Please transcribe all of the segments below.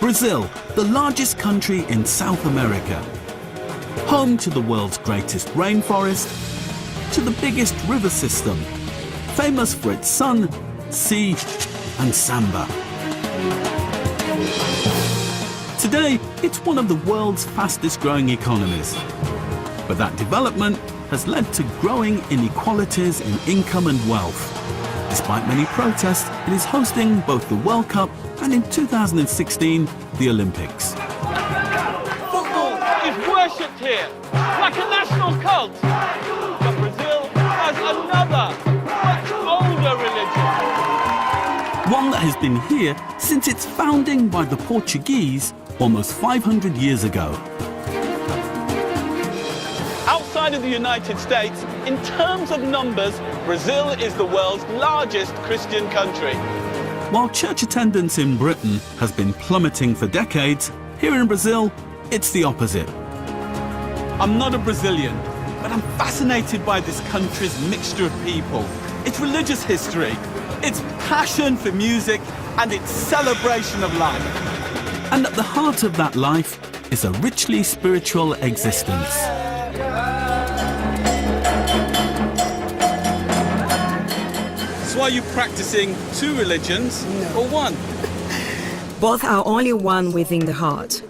Brazil, the largest country in South America. Home to the world's greatest rainforest, to the biggest river system, famous for its sun, sea and samba. Today, it's one of the world's fastest growing economies. But that development has led to growing inequalities in income and wealth. Despite many protests, it is hosting both the World Cup and in 2016, the Olympics. Football is worshipped here, like a national cult. But Brazil has another, much older religion. One that has been here since its founding by the Portuguese almost 500 years ago. Outside of the United States, in terms of numbers, Brazil is the world's largest Christian country. While church attendance in Britain has been plummeting for decades, here in Brazil, it's the opposite. I'm not a Brazilian, but I'm fascinated by this country's mixture of people, its religious history, its passion for music, and its celebration of life. And at the heart of that life is a richly spiritual existence. So are you practicing two religions or one? Both are only one within the heart.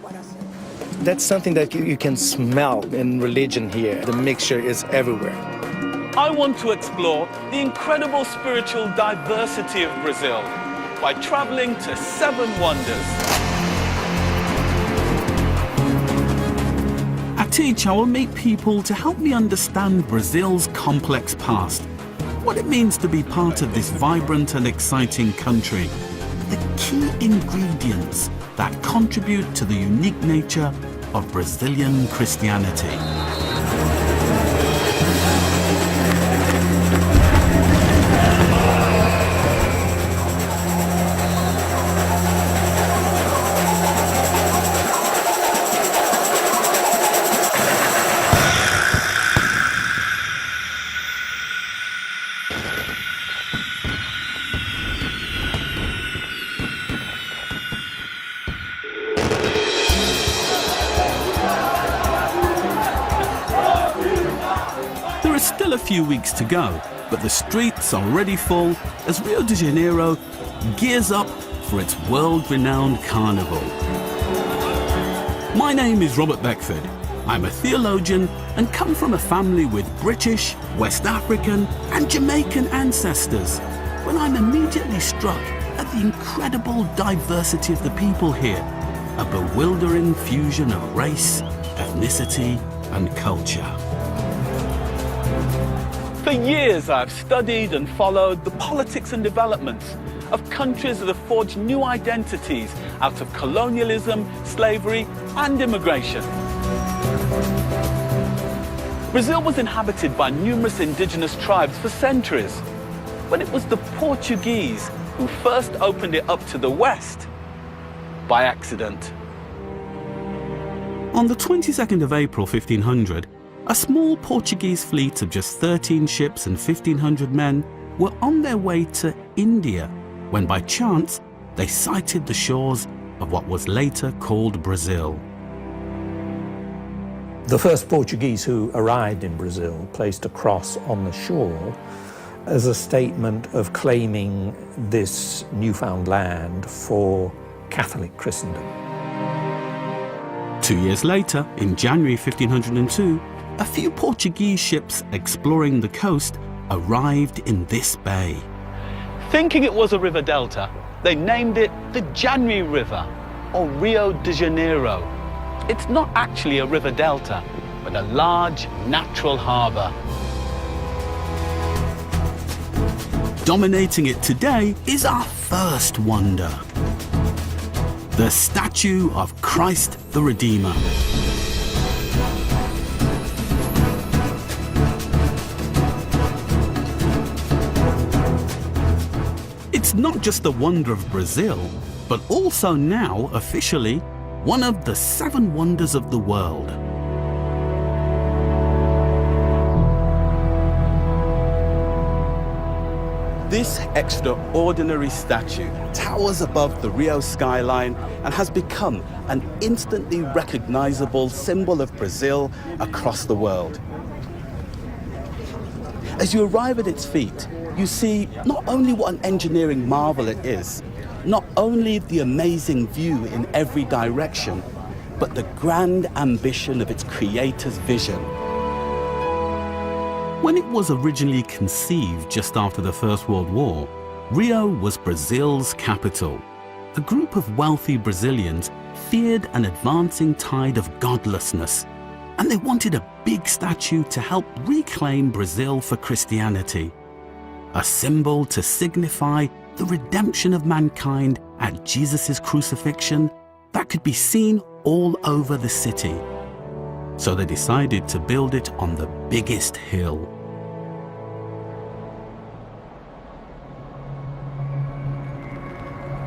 That's something that you can smell in religion here. The mixture is everywhere. I want to explore the incredible spiritual diversity of Brazil by traveling to 7 wonders. At each, I will meet people to help me understand Brazil's complex past, what it means to be part of this vibrant and exciting country, the key ingredients that contribute to the unique nature of Brazilian Christianity. Still a few weeks to go, but the streets are already full as Rio de Janeiro gears up for its world-renowned carnival. My name is Robert Beckford. I'm a theologian and come from a family with British, West African and Jamaican ancestors when I'm immediately struck at the incredible diversity of the people here, a bewildering fusion of race, ethnicity and culture. For years, I've studied and followed the politics and developments of countries that have forged new identities out of colonialism, slavery, and immigration. Brazil was inhabited by numerous indigenous tribes for centuries, but it was the Portuguese who first opened it up to the West by accident. On the 22nd of April 1500, a small Portuguese fleet of just 13 ships and 1,500 men were on their way to India when by chance they sighted the shores of what was later called Brazil. The first Portuguese who arrived in Brazil placed a cross on the shore as a statement of claiming this newfound land for Catholic Christendom. 2 years later, in January 1502, a few Portuguese ships exploring the coast arrived in this bay. Thinking it was a river delta, they named it the January River, or Rio de Janeiro. It's not actually a river delta, but a large natural harbour. Dominating it today is our first wonder, the statue of Christ the Redeemer. It's not just the wonder of Brazil, but also now, officially, one of the 7 wonders of the world. This extraordinary statue towers above the Rio skyline and has become an instantly recognizable symbol of Brazil across the world. As you arrive at its feet, you see not only what an engineering marvel it is, not only the amazing view in every direction, but the grand ambition of its creator's vision. When it was originally conceived just after the First World War, Rio was Brazil's capital. A group of wealthy Brazilians feared an advancing tide of godlessness, and they wanted a big statue to help reclaim Brazil for Christianity. A symbol to signify the redemption of mankind at Jesus' crucifixion that could be seen all over the city. So they decided to build it on the biggest hill.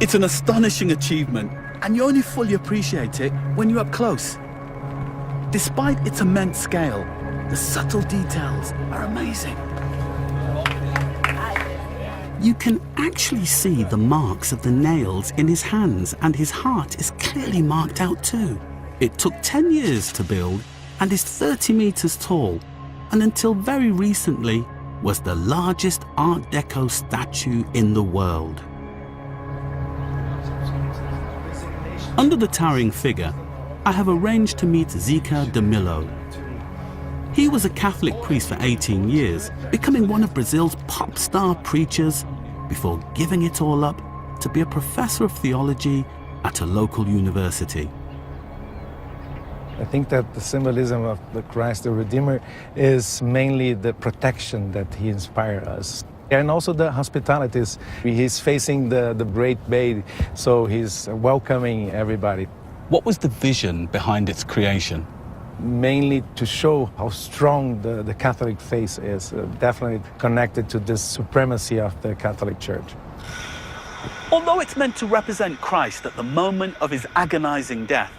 It's an astonishing achievement, and you only fully appreciate it when you're up close. Despite its immense scale, the subtle details are amazing. You can actually see the marks of the nails in his hands, and his heart is clearly marked out too. It took 10 years to build and is 30 meters tall, and until very recently was the largest Art Deco statue in the world. Under the towering figure, I have arranged to meet Zica de Milo. He was a Catholic priest for 18 years, becoming one of Brazil's pop star preachers before giving it all up to be a professor of theology at a local university. I think that the symbolism of the Christ the Redeemer is mainly the protection that he inspired us. And also the hospitality. He's facing the Great Bay, so he's welcoming everybody. What was the vision behind its creation? Mainly to show how strong the Catholic faith is, definitely connected to the supremacy of the Catholic Church. Although it's meant to represent Christ at the moment of his agonizing death,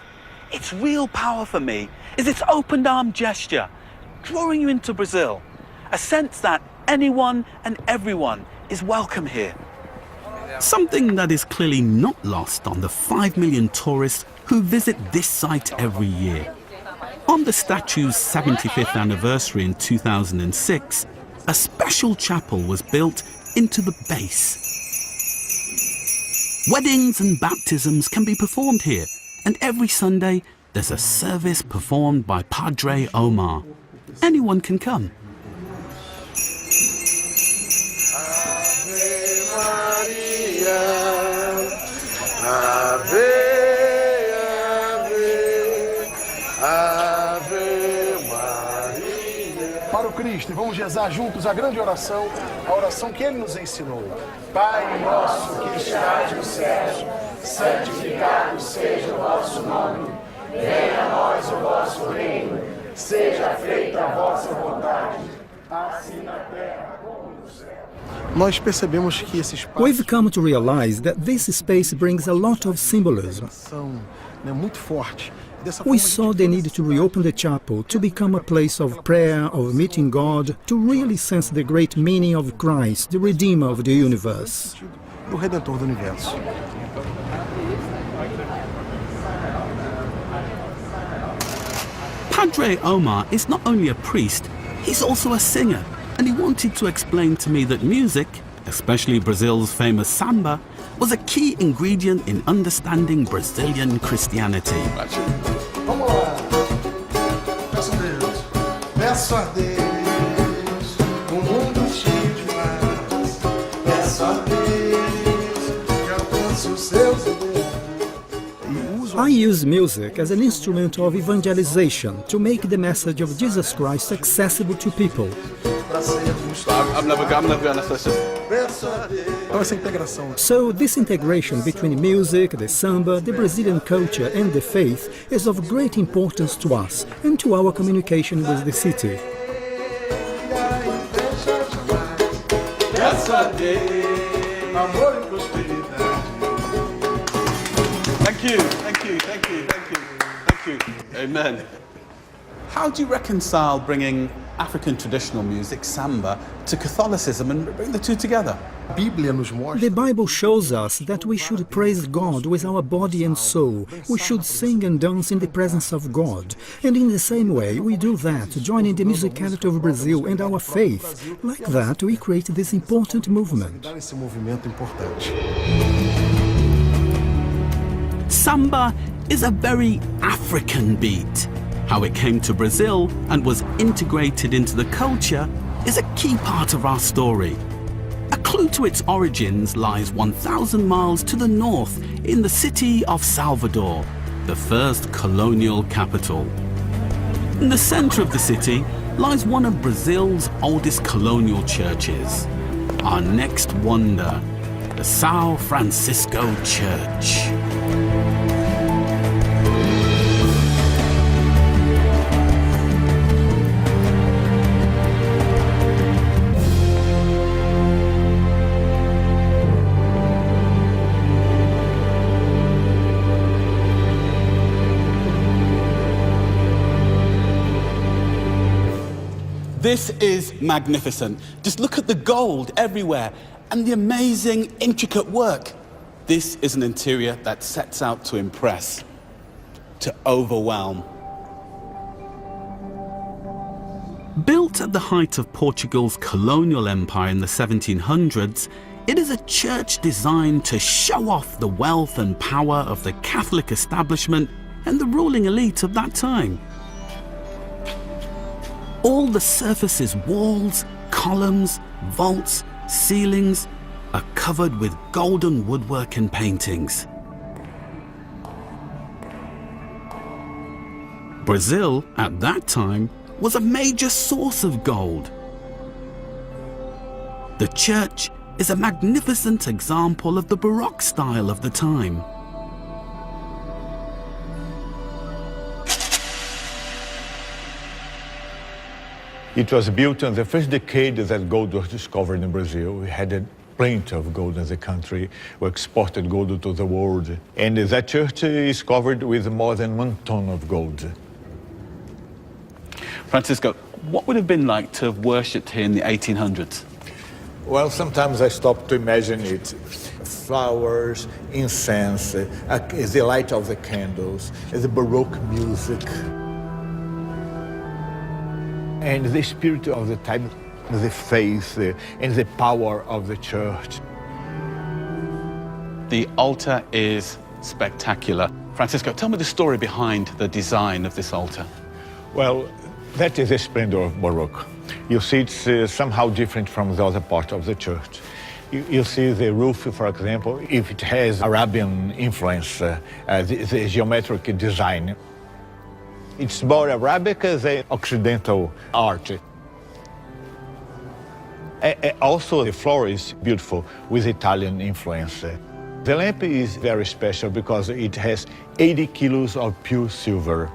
its real power for me is its open arm gesture, drawing you into Brazil, a sense that anyone and everyone is welcome here. Something that is clearly not lost on the 5 million tourists who visit this site every year. On the statue's 75th anniversary in 2006, a special chapel was built into the base. Weddings and baptisms can be performed here, and every Sunday there's a service performed by Padre Omar. Anyone can come. Para o Cristo, e vamos rezar juntos a grande oração, a oração que ele nos ensinou. Pai nosso que estás nos céus, santificado seja o vosso nome. Venha a nós o vosso reino. Seja feita a vossa vontade, assim na terra como no céu. Nós percebemos que esse espaço We've come to realize that this space brings a lot of symbolism. muito forte. We saw the need to reopen the chapel to become a place of prayer, of meeting God, to really sense the great meaning of Christ, the Redeemer of the universe. O Redentor do Universo. Padre Omar is not only a priest, he's also a singer, and he wanted to explain to me that music, especially Brazil's famous samba, was a key ingredient in understanding Brazilian Christianity. Vamos lá. Peço a Deus. Peço a Deus. Mundo cheio de paz. Peço a Deus que alcance os seus desejos. I use music as an instrument of evangelization to make the message of Jesus Christ accessible to people. I've never gone on a session. Então essa integração. So this integration between music, the samba, the Brazilian culture and the faith is of great importance to us and to our communication with the city. Thank you, thank you, thank you, thank you, thank you. Amen. How do you reconcile bringing African traditional music, samba, to Catholicism and bring the two together? A Bíblia nos mostra. The Bible shows us that we should praise God with our body and soul. We should sing and dance in the presence of God. And in the same way, we do that, joining the musicality of Brazil and our faith. Like that, we create this important movement. Dar esse movimento importante. Samba is a very African beat. How it came to Brazil and was integrated into the culture is a key part of our story. A clue to its origins lies 1,000 miles to the north in the city of Salvador, the first colonial capital. In the center of the city lies one of Brazil's oldest colonial churches. Our next wonder, the São Francisco Church. This is magnificent. Just look at the gold everywhere and the amazing, intricate work. This is an interior that sets out to impress, to overwhelm. Built at the height of Portugal's colonial empire in the 1700s, it is a church designed to show off the wealth and power of the Catholic establishment and the ruling elite of that time. All the surface's walls, columns, vaults, ceilings are covered with golden woodwork and paintings. Brazil, at that time, was a major source of gold. The church is a magnificent example of the Baroque style of the time. It was built in the first decade that gold was discovered in Brazil. We had plenty of gold in the country. We exported gold to the world. And that church is covered with more than 1 ton of gold. Francisco, what would it have been like to have worshipped here in the 1800s? Well, sometimes I stop to imagine it. Flowers, incense, the light of the candles, the Baroque music. And the spirit of the time, the faith and the power of the church. The altar is spectacular. Francisco, tell me the story behind the design of this altar. Well, that is the splendor of Baroque. You see it's somehow different from the other part of the church. You see the roof, for example, if it has Arabian influence, the geometric design. It's more Arabic than Occidental art. Also, the floor is beautiful with Italian influence. The lamp is very special because it has 80 kilos of pure silver.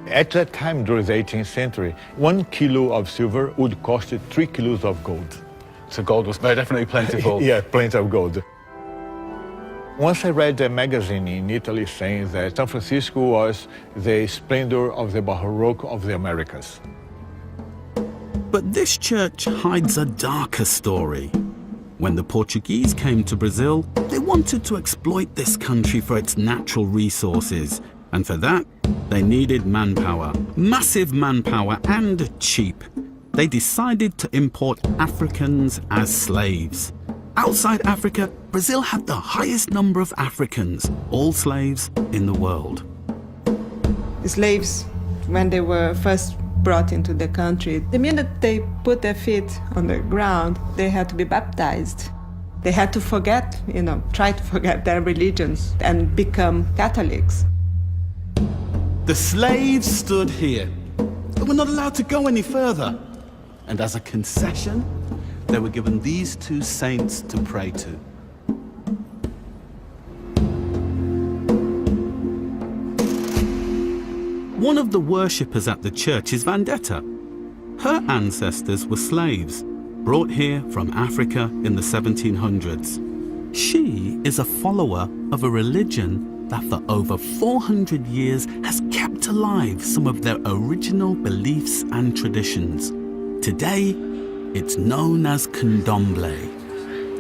At that time, during the 18th century, 1 kilo of silver would cost 3 kilos of gold. So gold was very definitely plentiful. Yeah, plenty of gold. Once I read a magazine in Italy saying that San Francisco was the splendor of the Baroque of the Americas. But this church hides a darker story. When the Portuguese came to Brazil, they wanted to exploit this country for its natural resources. And for that, they needed manpower, massive manpower and cheap. They decided to import Africans as slaves. Outside Africa, Brazil had the highest number of Africans, all slaves, in the world. Slaves, when they were first brought into the country, the minute they put their feet on the ground, they had to be baptized. They had to forget, try to forget their religions and become Catholics. The slaves stood here. They were not allowed to go any further. And as a concession, they were given these 2 saints to pray to. One of the worshippers at the church is Vendetta. Her ancestors were slaves, brought here from Africa in the 1700s. She is a follower of a religion that for over 400 years has kept alive some of their original beliefs and traditions. Today, it's known as Candomblé.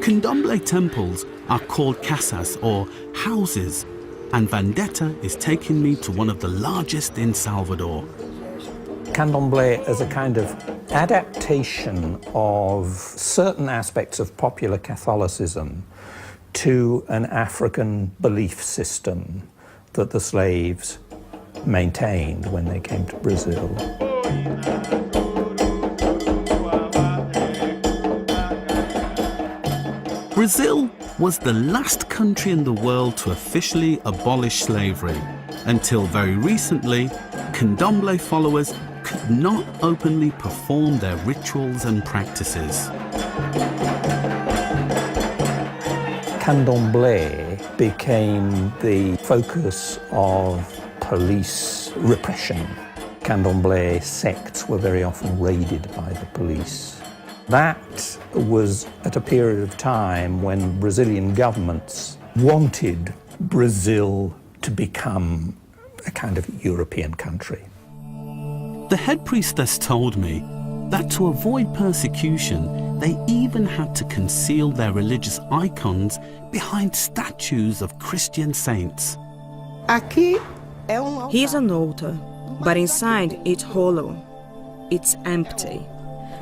Candomblé temples are called casas, or houses, and Vendetta is taking me to one of the largest in Salvador. Candomblé is a kind of adaptation of certain aspects of popular Catholicism to an African belief system that the slaves maintained when they came to Brazil. Brazil was the last country in the world to officially abolish slavery. Until very recently, Candomblé followers could not openly perform their rituals and practices. Candomblé became the focus of police repression. Candomblé sects were very often raided by the police. That was at a period of time when Brazilian governments wanted Brazil to become a kind of European country. The head priestess told me that to avoid persecution, they even had to conceal their religious icons behind statues of Christian saints. Here's an altar, but inside it's hollow. It's empty.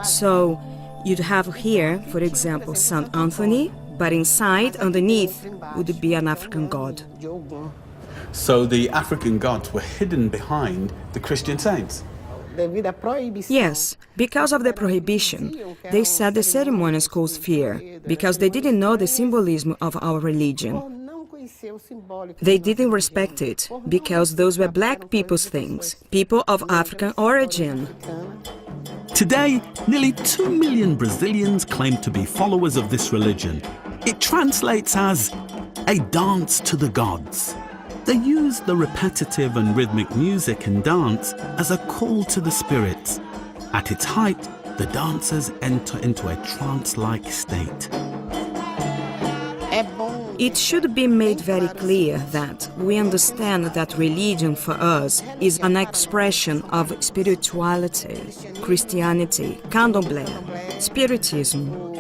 So you'd have here, for example, Saint Anthony, but inside, underneath, would be an African god. So the African gods were hidden behind the Christian saints? Yes, because of the prohibition, they said the ceremonies caused fear, because they didn't know the symbolism of our religion. They didn't respect it, because those were black people's things, people of African origin. Today, nearly 2 million Brazilians claim to be followers of this religion. It translates as a dance to the gods. They use the repetitive and rhythmic music and dance as a call to the spirits. At its height, the dancers enter into a trance-like state. It should be made very clear that we understand that religion for us is an expression of spirituality, Christianity, Candomblé, Spiritism.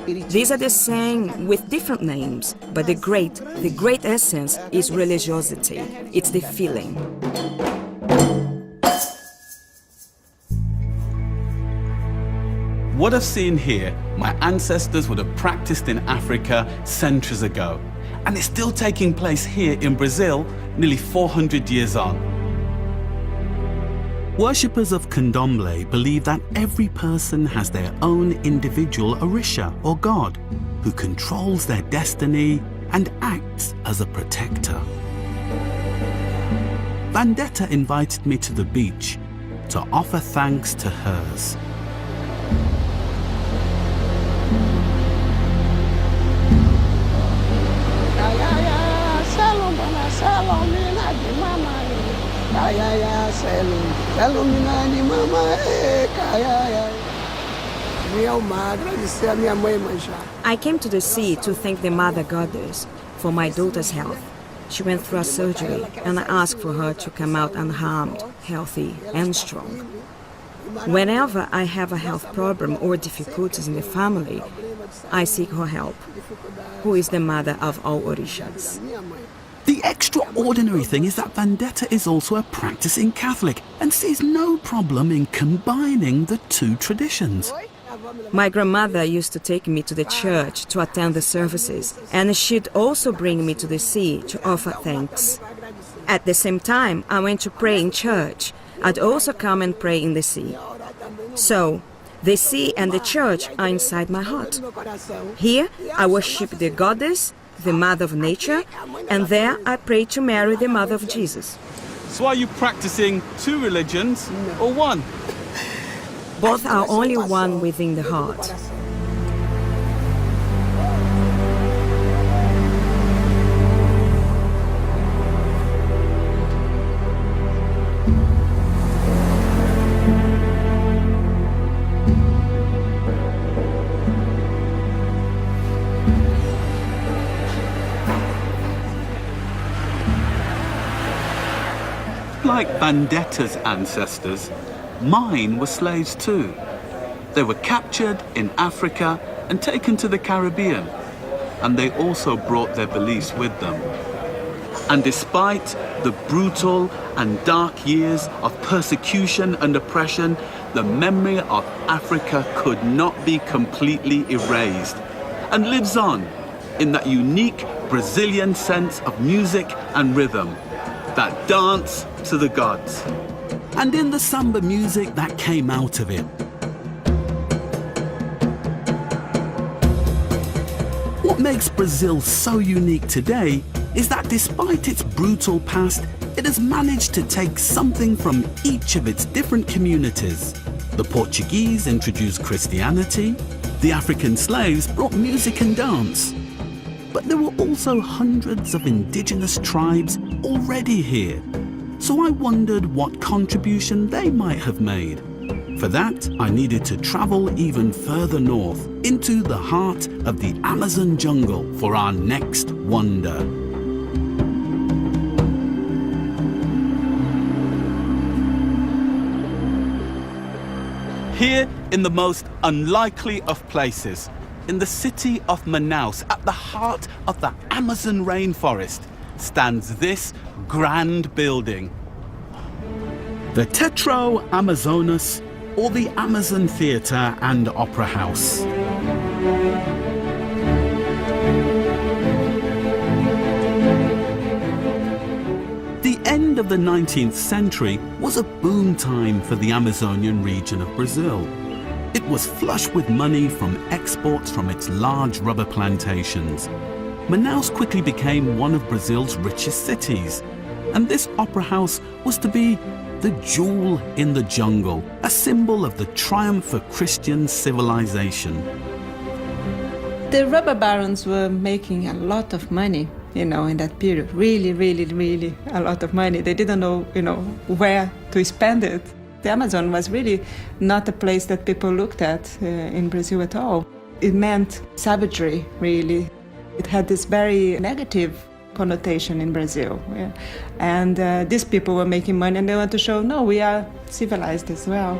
These are the same with different names, but the great essence is religiosity. It's the feeling. What I've seen here, my ancestors would have practiced in Africa centuries ago, and it's still taking place here in Brazil, nearly 400 years on. Worshippers of Candomblé believe that every person has their own individual Orisha, or god, who controls their destiny and acts as a protector. Vendetta invited me to the beach to offer thanks to hers. I came to the sea to thank the Mother Goddess for my daughter's health. She went through a surgery, and I asked for her to come out unharmed, healthy and strong. Whenever I have a health problem or difficulties in the family, I seek her help, who is the mother of all Orishas. The extraordinary thing is that Vendetta is also a practicing Catholic and sees no problem in combining the two traditions. My grandmother used to take me to the church to attend the services, and she'd also bring me to the sea to offer thanks. At the same time, I went to pray in church. I'd also come and pray in the sea. So, the sea and the church are inside my heart. Here, I worship the goddess, the mother of nature, and there I pray to Mary, the mother of Jesus. So are you practicing two religions or one? Both are only one within the heart. like Bandetta's ancestors, mine were slaves too. They were captured in Africa and taken to the Caribbean, and they also brought their beliefs with them. And despite the brutal and dark years of persecution and oppression, the memory of Africa could not be completely erased and lives on in that unique Brazilian sense of music and rhythm, that dance to the gods. And in the samba music that came out of it. What makes Brazil so unique today is that despite its brutal past, it has managed to take something from each of its different communities. The Portuguese introduced Christianity, the African slaves brought music and dance. But there were also hundreds of indigenous tribes already here. So I wondered what contribution they might have made. For that, I needed to travel even further north, into the heart of the Amazon jungle for our next wonder. Here, in the most unlikely of places, in the city of Manaus, at the heart of the Amazon rainforest, stands this grand building. The Teatro Amazonas, or the Amazon Theatre and Opera House. The end of the 19th century was a boom time for the Amazonian region of Brazil. It was flush with money from exports from its large rubber plantations. Manaus quickly became one of Brazil's richest cities, and this opera house was to be the jewel in the jungle, a symbol of the triumph of Christian civilization. The rubber barons were making a lot of money, in that period. Really, really, really a lot of money. They didn't know, where to spend it. The Amazon was really not a place that people looked at in Brazil at all. It meant savagery, really. It had this very negative connotation in Brazil. Yeah. And these people were making money and they want to show, no, we are civilized as well.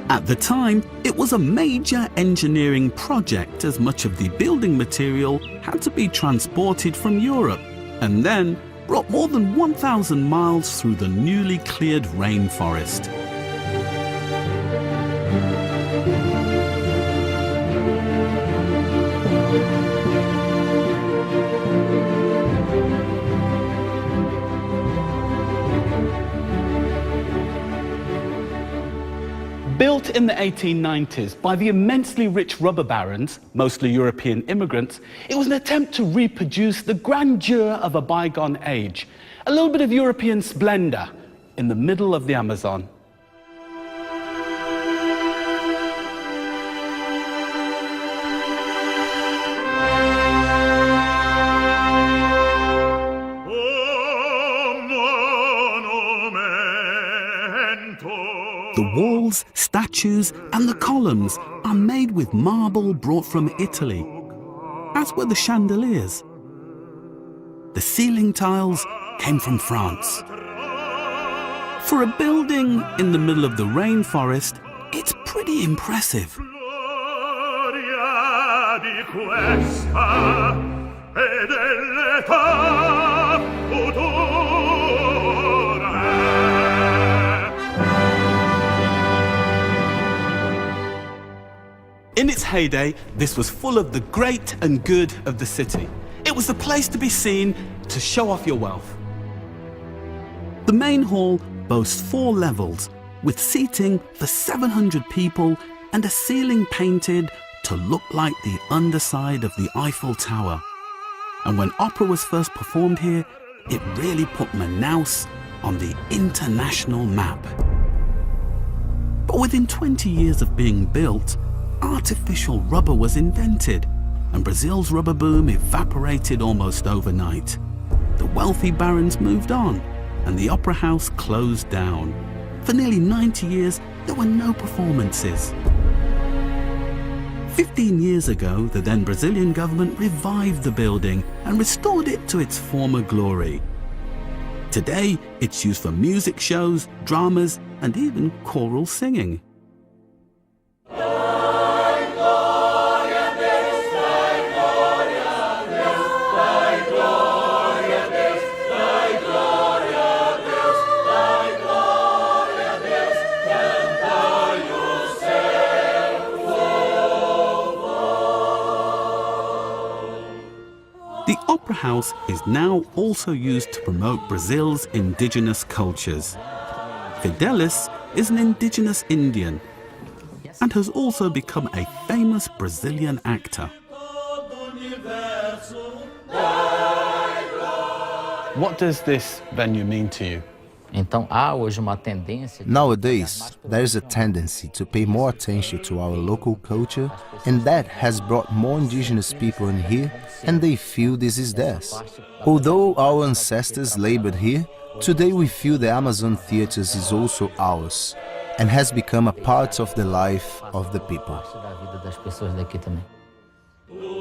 At the time, it was a major engineering project as much of the building material had to be transported from Europe and then brought more than 1,000 miles through the newly cleared rainforest. Built in the 1890s by the immensely rich rubber barons, mostly European immigrants, it was an attempt to reproduce the grandeur of a bygone age, a little bit of European splendor in the middle of the Amazon. The walls, statues, and the columns are made with marble brought from Italy, as were the chandeliers. The ceiling tiles came from France. For a building in the middle of the rainforest, it's pretty impressive. In its heyday, this was full of the great and good of the city. It was the place to be seen to show off your wealth. The main hall boasts 4 levels, with seating for 700 people and a ceiling painted to look like the underside of the Eiffel Tower. And when opera was first performed here, it really put Manaus on the international map. But within 20 years of being built, artificial rubber was invented, and Brazil's rubber boom evaporated almost overnight. The wealthy barons moved on, and the opera house closed down. For nearly 90 years, there were no performances. 15 years ago, the then Brazilian government revived the building and restored it to its former glory. Today, it's used for music shows, dramas, and even choral singing. The Opera House is now also used to promote Brazil's indigenous cultures. Fidelis is an indigenous Indian and has also become a famous Brazilian actor. What does this venue mean to you? Nowadays, there is a tendency to pay more attention to our local culture, and that has brought more indigenous people in here, and they feel this is theirs. Although our ancestors labored here, today we feel the Amazon theaters is also ours, and has become a part of the life of the people.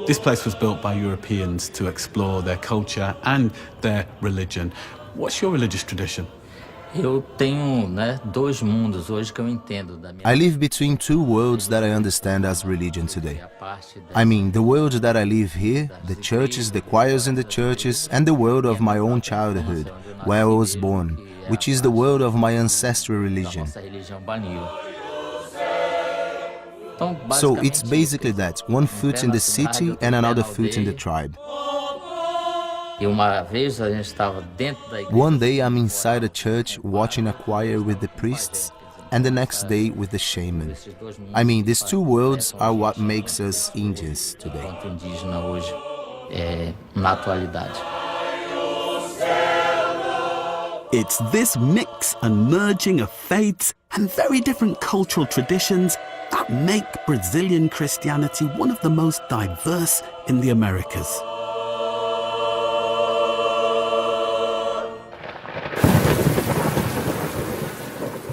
This place was built by Europeans to explore their culture and their religion. What's your religious tradition? I live between two worlds that I understand as religion today. I mean, the world that I live here, the churches, the choirs in the churches, and the world of my own childhood, where I was born, which is the world of my ancestral religion. So it's basically that, one foot in the city and another foot in the tribe. One day I'm inside a church watching a choir with the priests, and the next day with the shaman. I mean, these two worlds are what makes us Indians today. It's this mix and merging of faiths and very different cultural traditions that make Brazilian Christianity one of the most diverse in the Americas.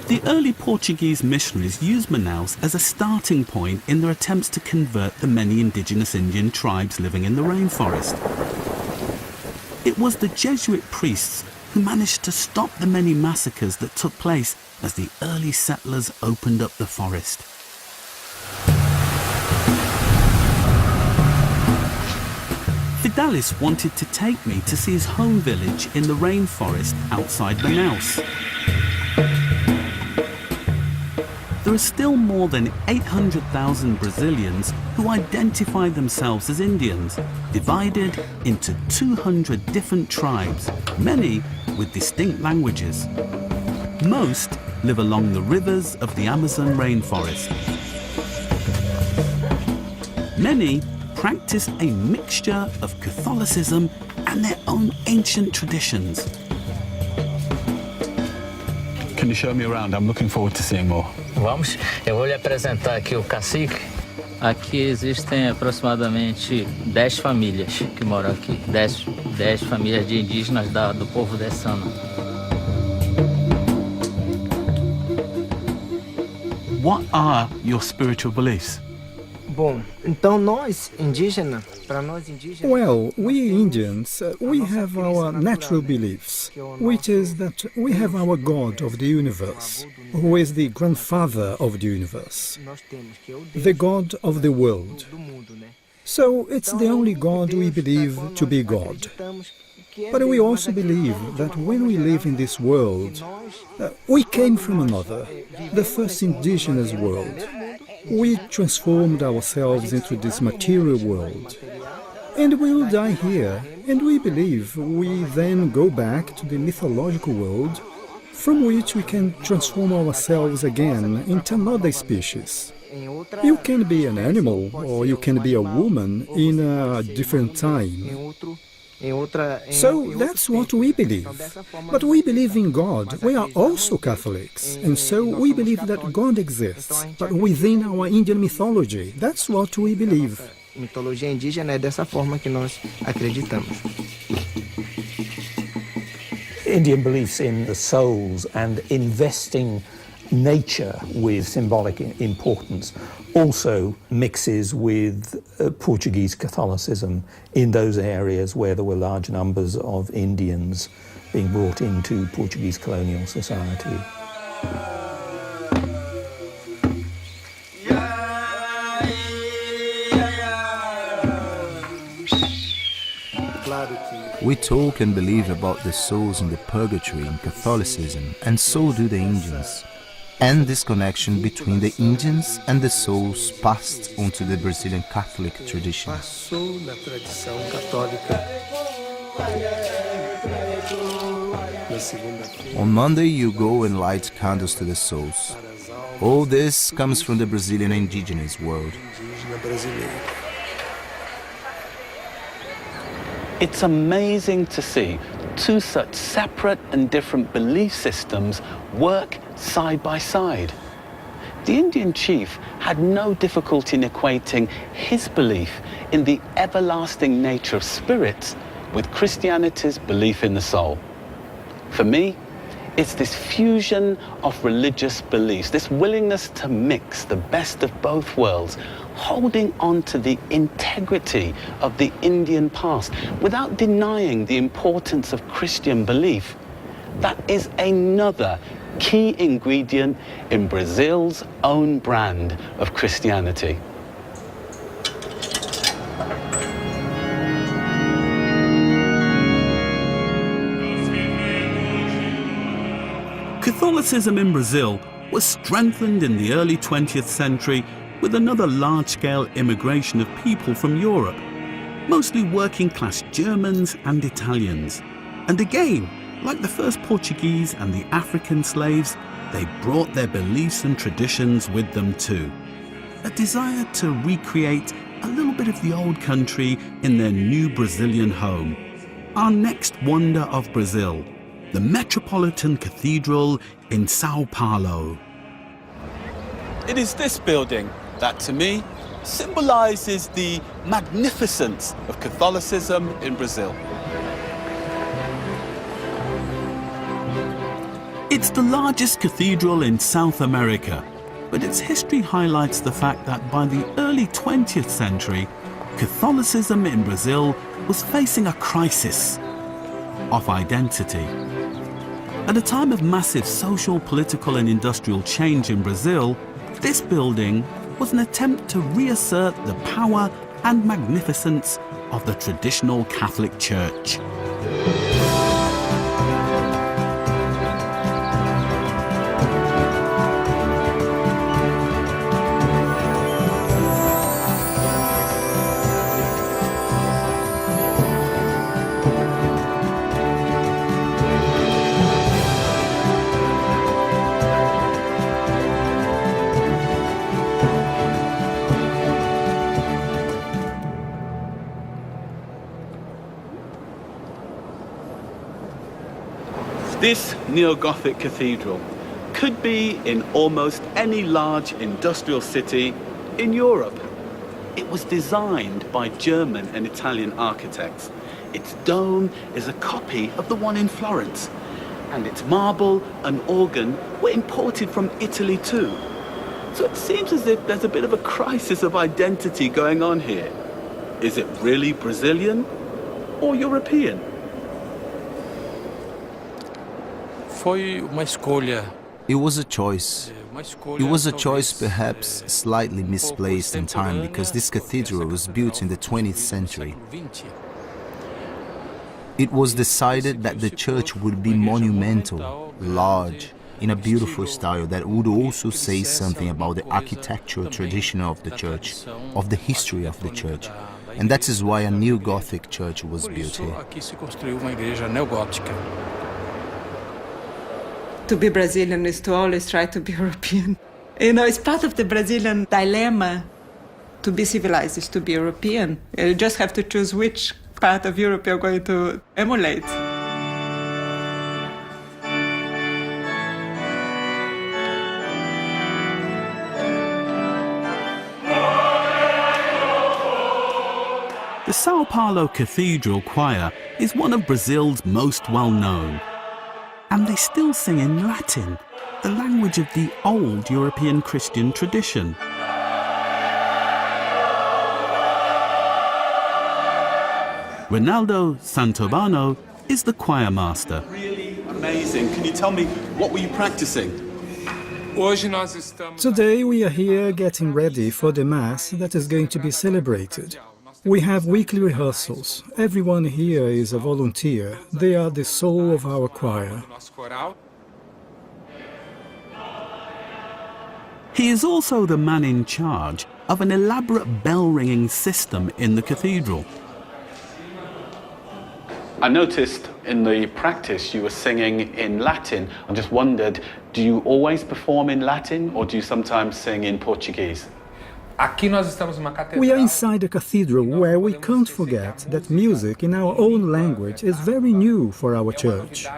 The early Portuguese missionaries used Manaus as a starting point in their attempts to convert the many indigenous Indian tribes living in the rainforest. It was the Jesuit priests who managed to stop the many massacres that took place as the early settlers opened up the forest. Fidelis wanted to take me to see his home village in the rainforest outside Manaus. There are still more than 800,000 Brazilians who identify themselves as Indians, divided into 200 different tribes, many with distinct languages. Most live along the rivers of the Amazon rainforest. Many practice a mixture of Catholicism and their own ancient traditions. Can you show me around? I'm looking forward to seeing more. Vamos, eu vou lhe apresentar aqui o cacique. Aqui existem aproximadamente 10 famílias que moram aqui. 10 famílias de indígenas do povo dessano. What are your spiritual beliefs? Bom, então nós, indígenas, para nós indígenas... Well, we Indians, we have our natural beliefs, which is that we have our God of the universe, who is the grandfather of the universe, the God of the world. So it's the only God we believe to be God. But we also believe that when we live in this world, we came from another, the first indigenous world. We transformed ourselves into this material world. And we will die here, and we believe we then go back to the mythological world, from which we can transform ourselves again into another species. You can be an animal, or you can be a woman in a different time. So that's what we believe. But we believe in God. We are also Catholics. And so we believe that God exists, but within our Indian mythology. That's what we believe. Mitologia indígena é dessa forma que nós acreditamos. Indian beliefs in the souls and investing nature with symbolic importance also mixes with Portuguese Catholicism in those areas where there were large numbers of Indians being brought into Portuguese colonial society. We talk and believe about the souls in the purgatory in Catholicism, and so do the Indians. And this connection between the Indians and the souls passed on to the Brazilian Catholic tradition. On Monday you go and light candles to the souls. All this comes from the Brazilian indigenous world. It's amazing to see two such separate and different belief systems work side by side. The Indian chief had no difficulty in equating his belief in the everlasting nature of spirits with Christianity's belief in the soul. For me, it's this fusion of religious beliefs, this willingness to mix the best of both worlds, holding on to the integrity of the Indian past without denying the importance of Christian belief. That is another key ingredient in Brazil's own brand of Christianity. Catholicism in Brazil was strengthened in the early 20th century with another large-scale immigration of people from Europe, mostly working-class Germans and Italians. And again, like the first Portuguese and the African slaves, they brought their beliefs and traditions with them too. A desire to recreate a little bit of the old country in their new Brazilian home. Our next wonder of Brazil, the Metropolitan Cathedral in Sao Paulo. It is this building that, to me, symbolizes the magnificence of Catholicism in Brazil. It's the largest cathedral in South America, but its history highlights the fact that by the early 20th century, Catholicism in Brazil was facing a crisis of identity. At a time of massive social, political and industrial change in Brazil, this building was an attempt to reassert the power and magnificence of the traditional Catholic Church. This neo-Gothic cathedral could be in almost any large industrial city in Europe. It was designed by German and Italian architects. Its dome is a copy of the one in Florence, and its marble and organ were imported from Italy too. So it seems as if there's a bit of a crisis of identity going on here. Is it really Brazilian or European? It was a choice. It was a choice perhaps slightly misplaced in time because this cathedral was built in the 20th century. It was decided that the church would be monumental, large, in a beautiful style that would also say something about the architectural tradition of the church, of the history of the church. And that is why a new Gothic church was built here. To be Brazilian is to always try to be European. You know, it's part of the Brazilian dilemma. To be civilized is to be European. You just have to choose which part of Europe you're going to emulate. The Sao Paulo Cathedral Choir is one of Brazil's most well-known. And they still sing in Latin, the language of the old European Christian tradition. Ronaldo Santovano is the choir master. Really amazing. Can you tell me, what were you practicing? Today we are here getting ready for the Mass that is going to be celebrated. We have weekly rehearsals. Everyone here is a volunteer. They are the soul of our choir. He is also the man in charge of an elaborate bell-ringing system in the cathedral. I noticed in the practice you were singing in Latin. I just wondered, do you always perform in Latin or do you sometimes sing in Portuguese? We are inside a cathedral where we can't forget that music in our own language is very new for our church.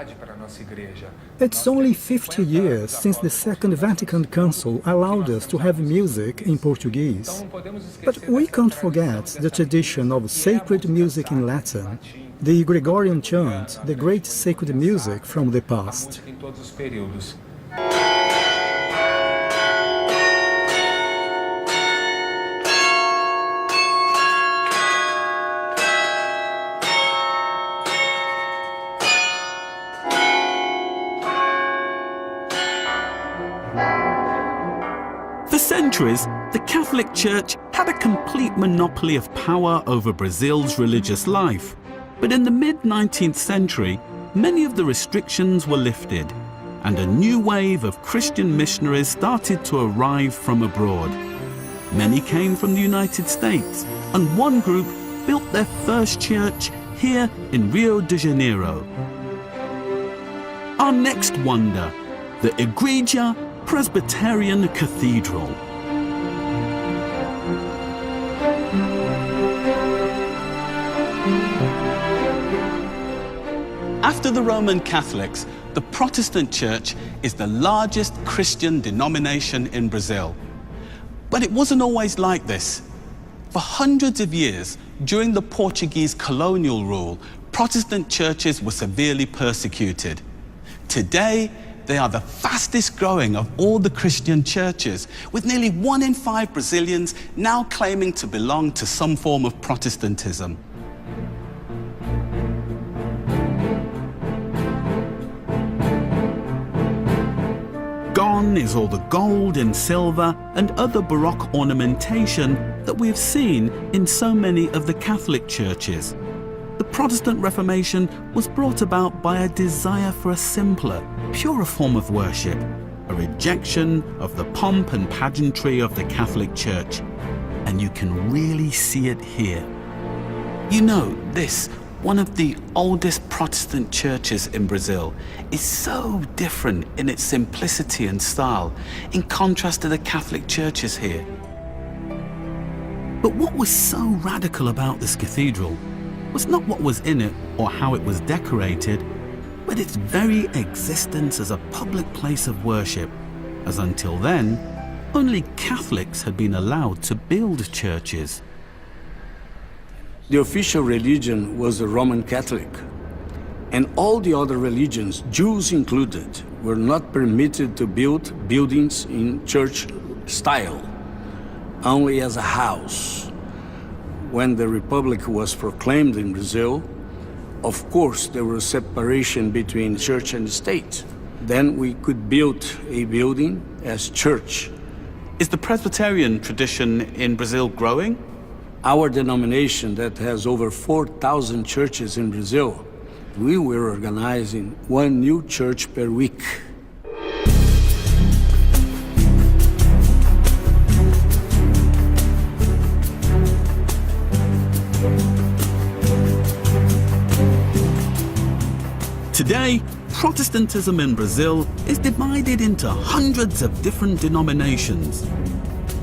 It's only 50 years since the Second Vatican Council allowed us to have music in Portuguese. But we can't forget the tradition of sacred music in Latin, the Gregorian chant, the great sacred music from the past. For centuries, the Catholic Church had a complete monopoly of power over Brazil's religious life. But in the mid-19th century, many of the restrictions were lifted, and a new wave of Christian missionaries started to arrive from abroad. Many came from the United States, and one group built their first church here in Rio de Janeiro. Our next wonder, the Igreja Presbyterian Cathedral. After the Roman Catholics, the Protestant Church is the largest Christian denomination in Brazil. But it wasn't always like this. For hundreds of years, during the Portuguese colonial rule, Protestant churches were severely persecuted. Today, they are the fastest growing of all the Christian churches, with nearly 1 in 5 Brazilians now claiming to belong to some form of Protestantism. Gone is all the gold and silver and other Baroque ornamentation that we have seen in so many of the Catholic churches. The Protestant Reformation was brought about by a desire for a simpler, purer form of worship, a rejection of the pomp and pageantry of the Catholic Church. And you can really see it here. You know, this, one of the oldest Protestant churches in Brazil, is so different in its simplicity and style, in contrast to the Catholic churches here. But what was so radical about this cathedral was not what was in it or how it was decorated, but its very existence as a public place of worship, as until then, only Catholics had been allowed to build churches. The official religion was the Roman Catholic, and all the other religions, Jews included, were not permitted to build buildings in church style, only as a house. When the Republic was proclaimed in Brazil, of course there was separation between church and state. Then we could build a building as church. Is the Presbyterian tradition in Brazil growing? Our denomination that has over 4,000 churches in Brazil, we were organizing 1 new church per week. Today, Protestantism in Brazil is divided into hundreds of different denominations.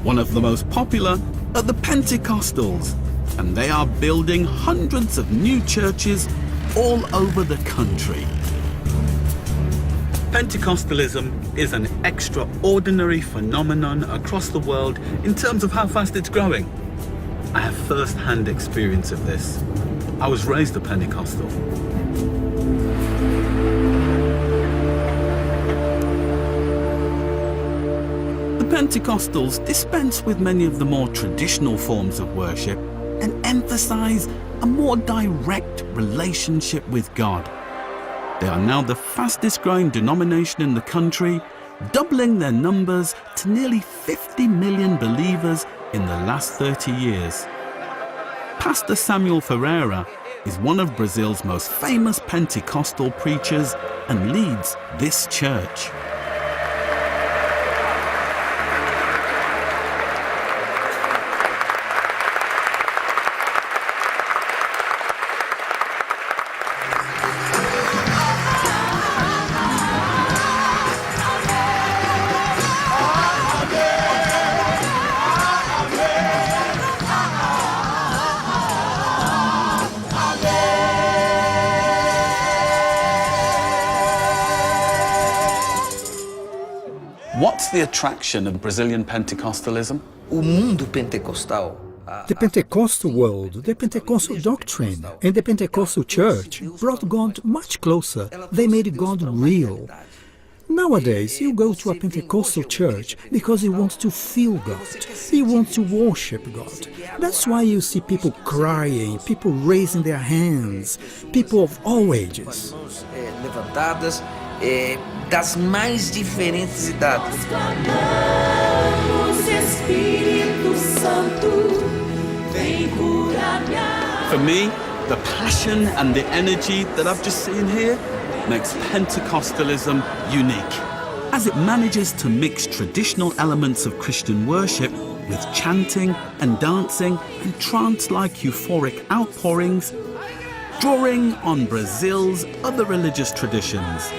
One of the most popular are the Pentecostals, and they are building hundreds of new churches all over the country. Pentecostalism is an extraordinary phenomenon across the world in terms of how fast it's growing. I have first-hand experience of this. I was raised a Pentecostal. Pentecostals dispense with many of the more traditional forms of worship and emphasize a more direct relationship with God. They are now the fastest growing denomination in the country, doubling their numbers to nearly 50 million believers in the last 30 years. Pastor Samuel Ferreira is one of Brazil's most famous Pentecostal preachers and leads this church. What's the attraction of Brazilian Pentecostalism? O mundo pentecostal. The Pentecostal world, the Pentecostal doctrine, and the Pentecostal church brought God much closer. They made God real. Nowadays, you go to a Pentecostal church because you want to feel God. You want to worship God. That's why you see people crying, people raising their hands, people of all ages. Levantadas das mais diferentes idades. For me, the passion and the energy that I've just seen here makes Pentecostalism unique, as it manages to mix traditional elements of Christian worship with chanting and dancing and trance-like euphoric outpourings, drawing on Brazil's other religious traditions.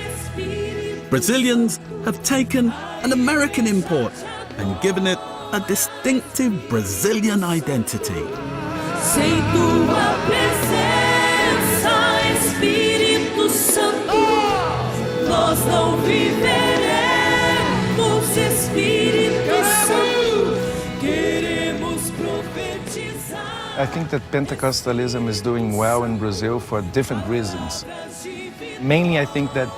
Brazilians have taken an American import and given it a distinctive Brazilian identity. Sem tua presença, Espírito Santo, nós não viveremos, Espírito Santo, queremos profetizar. I think that Pentecostalism is doing well in Brazil for different reasons. Mainly, I think that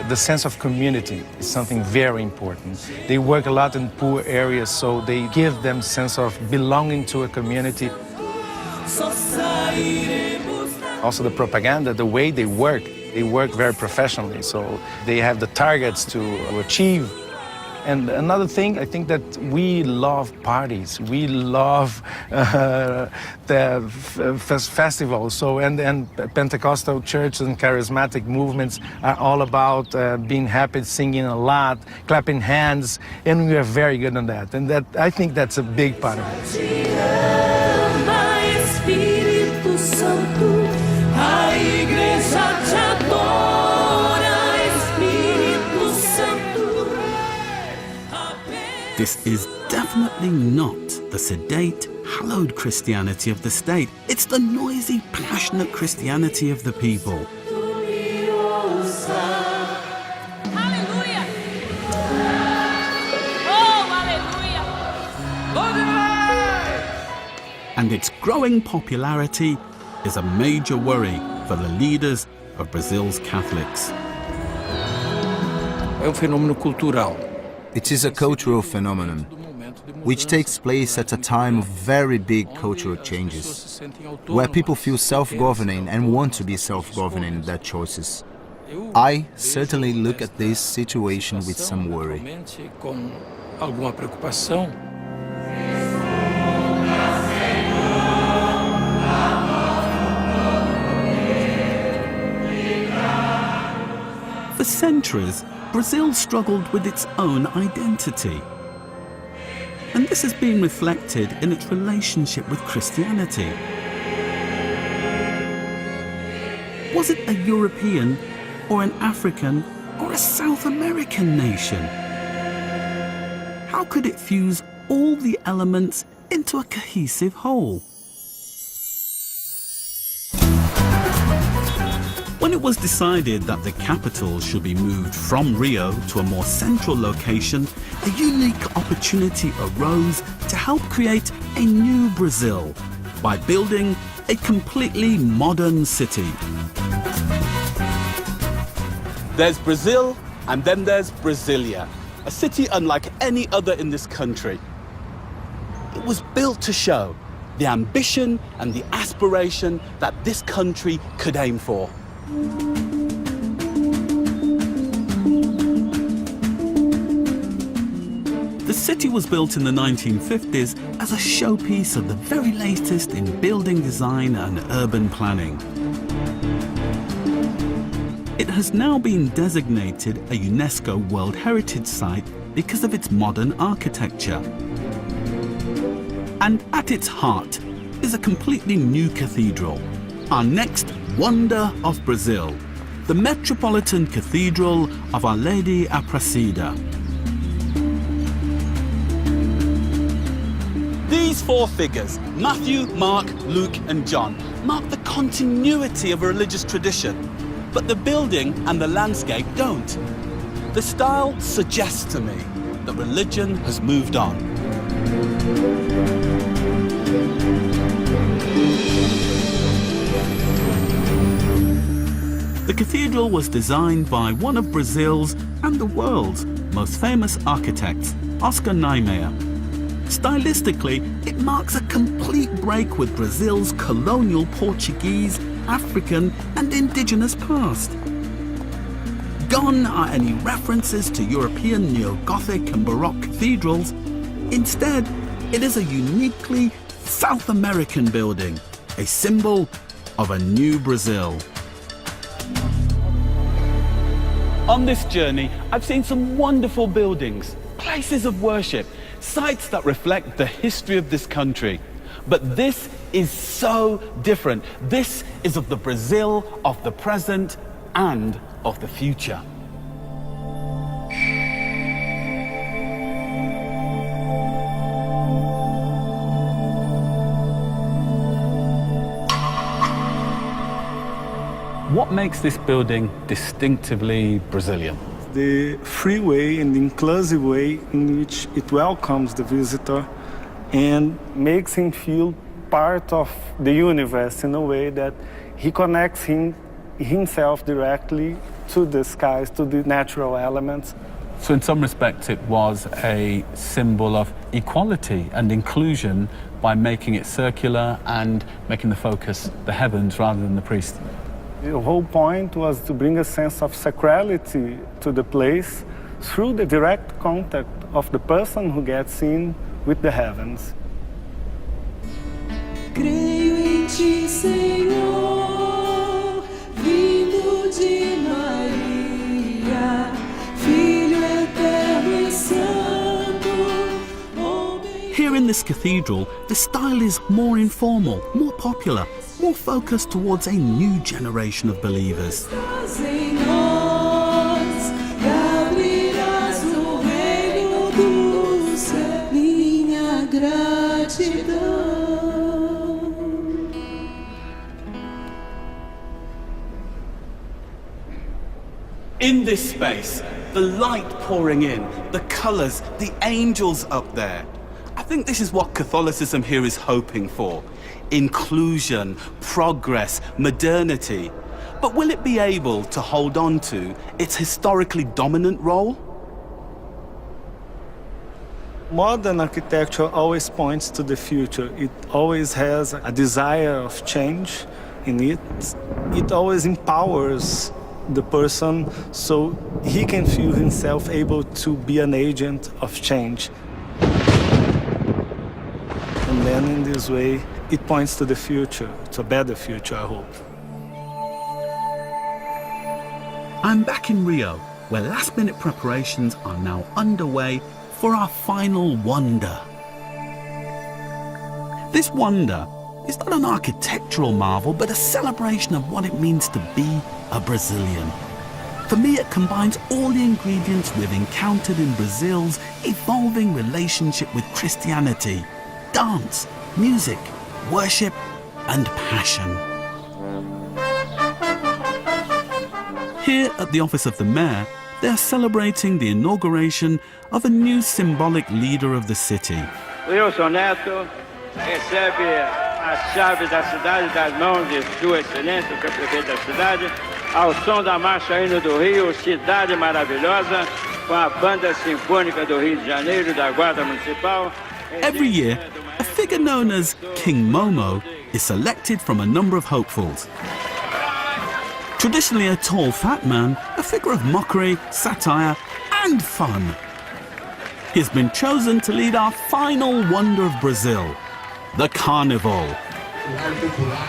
the sense of community is something very important. They work a lot in poor areas, so they give them sense of belonging to a community. Also the propaganda, the way they work very professionally, so they have the targets to achieve. And another thing, I think that we love parties, we love the festivals. So and Pentecostal churches and charismatic movements are all about being happy, singing a lot, clapping hands, and we are very good on that. And that I think that's a big part of it. Espírito Santo, a igreja te adora, Espírito Santo. This is definitely not the sedate, hallowed Christianity of the state. It's the noisy, passionate Christianity of the people. Hallelujah! Oh, hallelujah! And its growing popularity is a major worry for the leaders of Brazil's Catholics. É fenômeno cultural. It is a cultural phenomenon, which takes place at a time of very big cultural changes, where people feel self-governing and want to be self-governing in their choices. I certainly look at this situation with some worry. Com alguma preocupação. For centuries, Brazil struggled with its own identity. And this has been reflected in its relationship with Christianity. Was it a European, or an African, or a South American nation? How could it fuse all the elements into a cohesive whole? When it was decided that the capital should be moved from Rio to a more central location, a unique opportunity arose to help create a new Brazil by building a completely modern city. There's Brazil, and then there's Brasilia. a city unlike any other in this country. It was built to show the ambition and the aspiration that this country could aim for. The city was built in the 1950s as a showpiece of the very latest in building design and urban planning. It has now been designated a UNESCO World Heritage Site because of its modern architecture. And at its heart is a completely new cathedral, our next wonder of Brazil, the Metropolitan Cathedral of Our Lady Aparecida. These four figures, Matthew, Mark, Luke, and John, mark the continuity of a religious tradition, but the building and the landscape don't. The style suggests to me that religion has moved on. The cathedral was designed by one of Brazil's and the world's most famous architects, Oscar Niemeyer. Stylistically, it marks a complete break with Brazil's colonial Portuguese, African, and indigenous past. Gone are any references to European neo-Gothic and Baroque cathedrals. Instead, it is a uniquely South American building, a symbol of a new Brazil. On this journey, I've seen some wonderful buildings, places of worship, sites that reflect the history of this country. But this is so different. This is of the Brazil of the present and of the future. What makes this building distinctively Brazilian? The free way and the inclusive way in which it welcomes the visitor and makes him feel part of the universe in a way that he connects himself directly to the skies, to the natural elements. So in some respects it was a symbol of equality and inclusion by making it circular and making the focus the heavens rather than the priest. The whole point was to bring a sense of sacrality to the place through the direct contact of the person who gets in with the heavens. Creio em ti, Senhor, vindo de Maria, Filho eterno e santo. Here in this cathedral, the style is more informal, more popular, more focused towards a new generation of believers. Estás em nós, e abrirás o reino do céu, minha gratidão. In this space, the light pouring in, the colors, the angels up there. I think this is what Catholicism here is hoping for. Inclusion, progress, modernity. But will it be able to hold on to its historically dominant role? Modern architecture always points to the future. It always has a desire of change in it. It always empowers the person so he can feel himself able to be an agent of change. And then in this way, it points to the future, to a better future, I hope. I'm back in Rio, where last-minute preparations are now underway for our final wonder. This wonder is not an architectural marvel, but a celebration of what it means to be a Brazilian. For me, it combines all the ingredients we've encountered in Brazil's evolving relationship with Christianity: dance, music, worship, and passion. Here at the office of the mayor, they are celebrating the inauguration of a new symbolic leader of the city. Wilson Neto recebe a chave da cidade das mãos de Sua Excelência, que é o prefeito da cidade, ao som da marcha hino do Rio, Cidade Maravilhosa. com a Banda Sinfônica do Rio de Janeiro, da Guarda Municipal. Every year, a figure known as King Momo is selected from a number of hopefuls. Traditionally a tall, fat man, a figure of mockery, satire, and fun. He's been chosen to lead our final wonder of Brazil, the Carnival.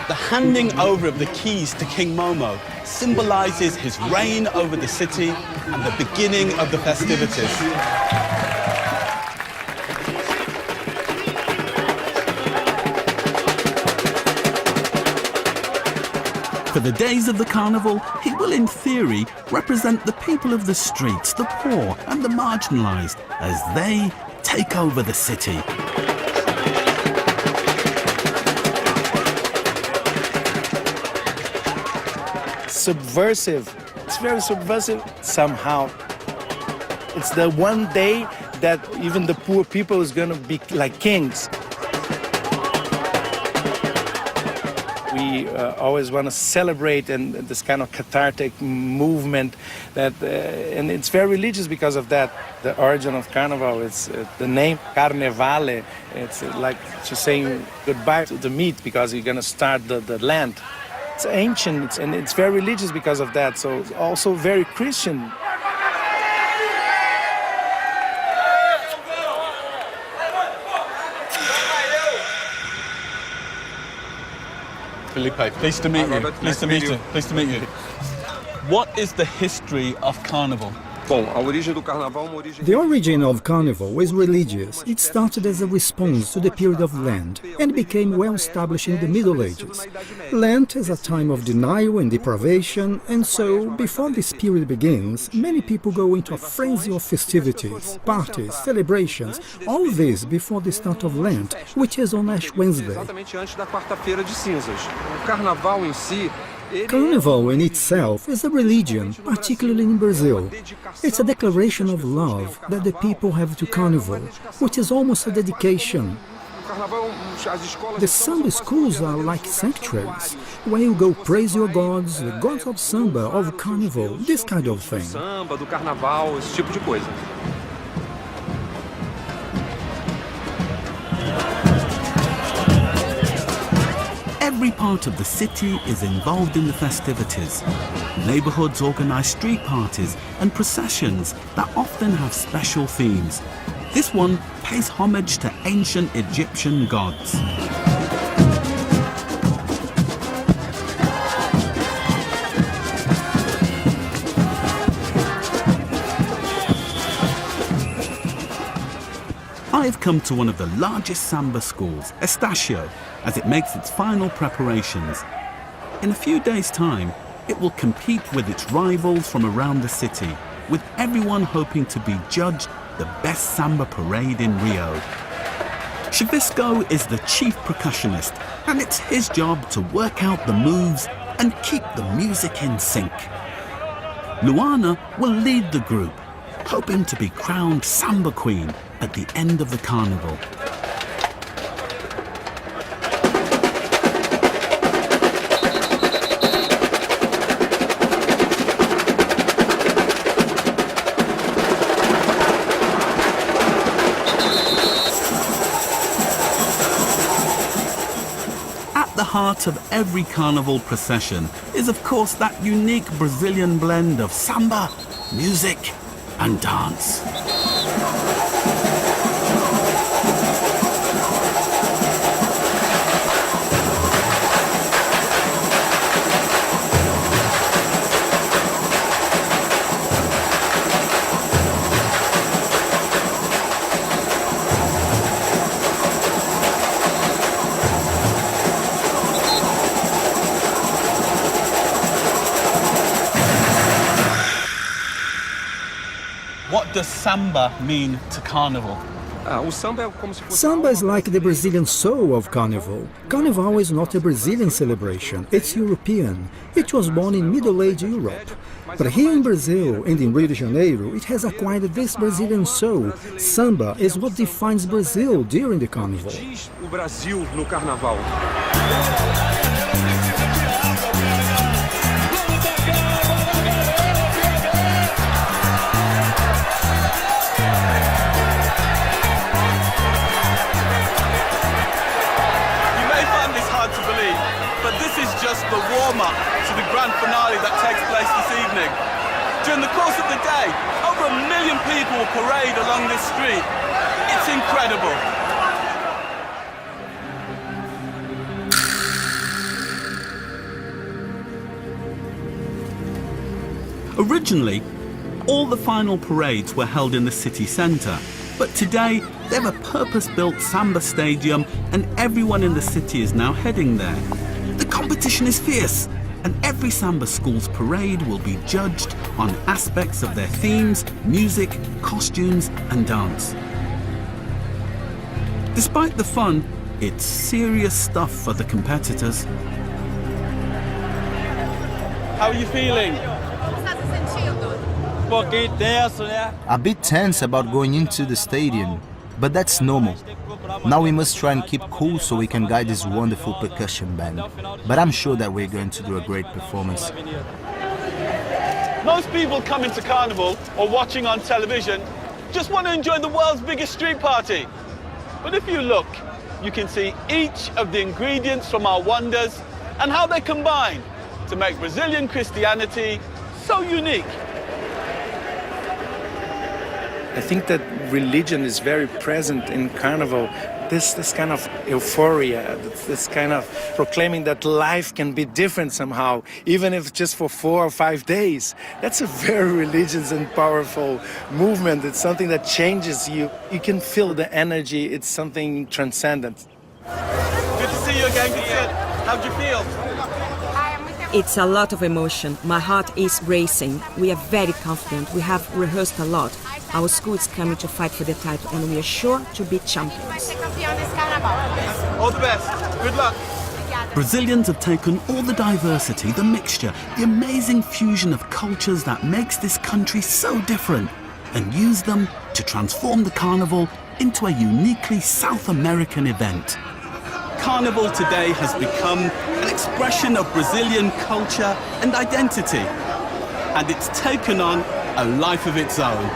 The handing over of the keys to King Momo symbolizes his reign over the city and the beginning of the festivities. For the days of the carnival, he will in theory represent the people of the streets, the poor and the marginalized, as they take over the city. Subversive. It's very subversive somehow. It's the one day that even the poor people is going to be like kings. We always want to celebrate and this kind of cathartic movement that, and it's very religious because of that. The origin of Carnival, it's the name Carnevale. It's like just saying goodbye to the meat because you're going to start the land. It's ancient and it's very religious because of that, so it's also very Christian. Felipe, pleased to meet you. Pleased to meet you. Pleased to meet you. What is the history of Carnival? The origin of Carnival is religious. It started as a response to the period of Lent and became well established in the Middle Ages. Lent is a time of denial and deprivation, and so, before this period begins, many people go into a frenzy of festivities, parties, celebrations, all this before the start of Lent, which is on Ash Wednesday. Carnival in itself is a religion, particularly in Brazil. It's a declaration of love that the people have to Carnival, which is almost a dedication. The samba schools are like sanctuaries, where you go praise your gods, the gods of samba, of Carnival, this kind of thing. Every part of the city is involved in the festivities. Neighborhoods organize street parties and processions that often have special themes. This one pays homage to ancient Egyptian gods. I've come to one of the largest samba schools, Estácio, as it makes its final preparations. In a few days' time, it will compete with its rivals from around the city, with everyone hoping to be judged the best samba parade in Rio. Chavisco is the chief percussionist, and it's his job to work out the moves and keep the music in sync. Luana will lead the group, hoping to be crowned samba queen at the end of the carnival. At the heart of every carnival procession is, of course, that unique Brazilian blend of samba, music, and dance. What does samba mean to Carnival? Samba is like the Brazilian soul of Carnival. Carnival is not a Brazilian celebration, it's European. It was born in Middle Age Europe. But here in Brazil and in Rio de Janeiro, it has acquired this Brazilian soul. Samba is what defines Brazil during the Carnival. During the course of the day, over 1 million people will parade along this street. It's incredible. Originally, all the final parades were held in the city centre, but today they have a purpose-built samba stadium and everyone in the city is now heading there. The competition is fierce, and every samba school's parade will be judged on aspects of their themes, music, costumes and dance. Despite the fun, it's serious stuff for the competitors. How are you feeling? A bit tense about going into the stadium, but that's normal. Now we must try and keep cool so we can guide this wonderful percussion band. But I'm sure that we're going to do a great performance. Most people coming to Carnival or watching on television just want to enjoy the world's biggest street party. But if you look, you can see each of the ingredients from our wonders and how they combine to make Brazilian Christianity so unique. I think that religion is very present in Carnival. This kind of euphoria, this kind of proclaiming that life can be different somehow, even if just for 4 or 5 days. That's a very religious and powerful movement. It's something that changes you. You can feel the energy. It's something transcendent. Good to see you again. How'd you feel? It's a lot of emotion. My heart is racing. We are very confident. We have rehearsed a lot. Our school is coming to fight for the title and we are sure to be champions. All the best. Good luck. Brazilians have taken all the diversity, the mixture, the amazing fusion of cultures that makes this country so different and used them to transform the Carnival into a uniquely South American event. Carnival today has become an expression of Brazilian culture and identity, and it's taken on a life of its own.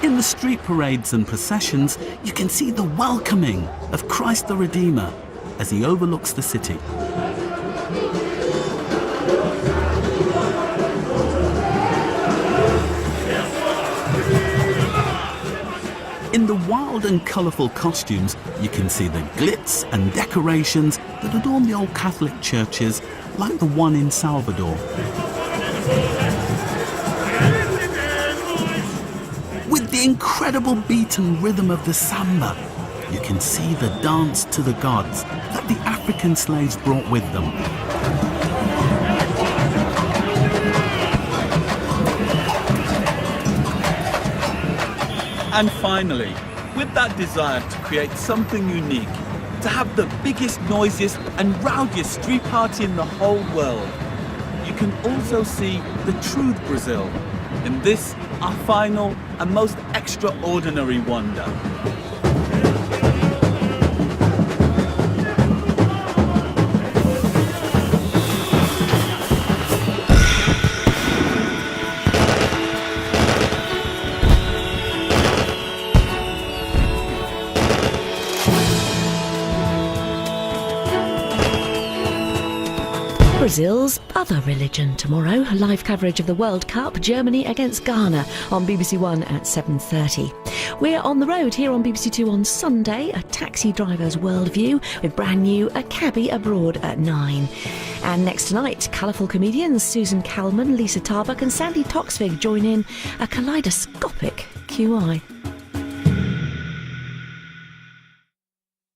In the street parades and processions, you can see the welcoming of Christ the Redeemer as he overlooks the city. In the wild and colourful costumes, you can see the glitz and decorations that adorn the old Catholic churches, like the one in Salvador. With the incredible beat and rhythm of the samba, you can see the dance to the gods that the African slaves brought with them. And finally, with that desire to create something unique, to have the biggest, noisiest and rowdiest street party in the whole world, you can also see the true Brazil in this, our final and most extraordinary wonder. Brazil's other religion tomorrow. Live coverage of the World Cup, Germany against Ghana on BBC One at 7:30. We're on the road here on BBC Two on Sunday, a taxi driver's worldview with brand new A Cabbie Abroad at 9. And next tonight, colourful comedians Susan Calman, Lisa Tarbuck and Sandy Toksvig join in a kaleidoscopic QI.